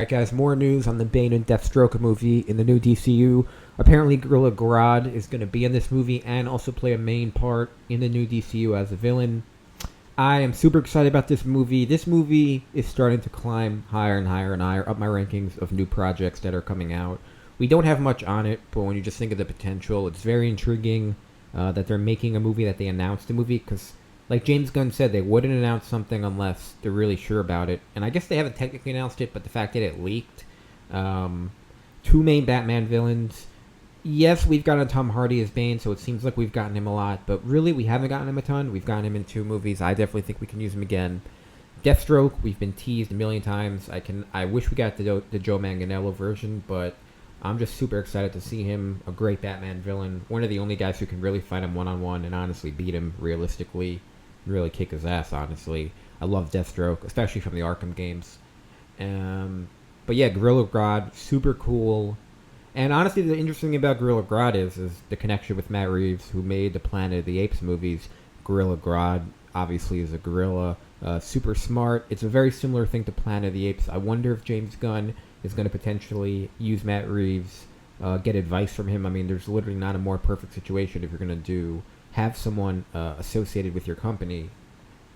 Alright guys, more news on the Bane and Deathstroke movie in the new DCU. Apparently Gorilla Grodd is going to be in this movie and also play a main part in the new DCU as a villain. I am super excited about this movie. This movie is starting to climb higher and higher and higher up my rankings of new projects that are coming out. We don't have much on it, but when you just think of the potential, it's very intriguing that they're making a movie, that they announced a movie, because like James Gunn said, they wouldn't announce something unless they're really sure about it. And I guess they haven't technically announced it, but the fact that it leaked. Two main Batman villains. Yes, we've gotten Tom Hardy as Bane, so it seems like we've gotten him a lot. But really, we haven't gotten him a ton. We've gotten him in 2 movies. I definitely think we can use him again. Deathstroke, we've been teased a million times. I wish we got the Joe Manganiello version, but I'm just super excited to see him. A great Batman villain. One of the only guys who can really fight him one-on-one and honestly beat him realistically. Really kick his ass, honestly. I love Deathstroke, especially from the Arkham games. But yeah, Gorilla Grodd, super cool. And honestly, the interesting thing about Gorilla Grodd is the connection with Matt Reeves, who made the Planet of the Apes movies. Gorilla Grodd, obviously, is a gorilla. Super smart. It's a very similar thing to Planet of the Apes. I wonder if James Gunn is going to potentially use Matt Reeves, get advice from him. I mean, there's literally not a more perfect situation if you're going to have someone associated with your company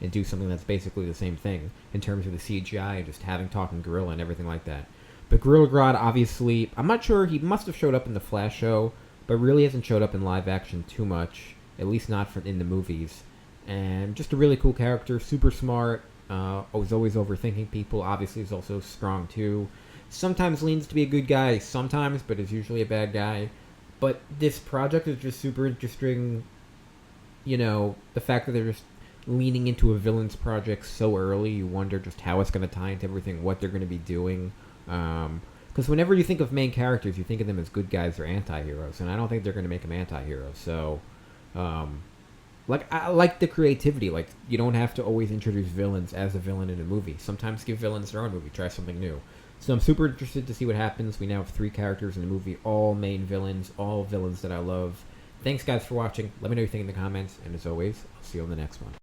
and do something that's basically the same thing in terms of the CGI and just having talking gorilla and everything like that. But Gorilla Grodd, obviously, I'm not sure, he must have showed up in the Flash show, but really hasn't showed up in live action too much, at least not in the movies. And just a really cool character, super smart, was always overthinking people. Obviously, he's also strong too. Sometimes leans to be a good guy, sometimes, but is usually a bad guy. But this project is just super interesting. You know, the fact that they're just leaning into a villain's project so early, you wonder just how it's going to tie into everything, what they're going to be doing. Because whenever you think of main characters, you think of them as good guys or anti-heroes, and I don't think they're going to make them anti-heroes. So, I like the creativity. Like, you don't have to always introduce villains as a villain in a movie. Sometimes give villains their own movie, try something new. So I'm super interested to see what happens. We now have 3 characters in the movie, all main villains, all villains that I love. Thanks, guys, for watching. Let me know what you think in the comments. And as always, I'll see you on the next one.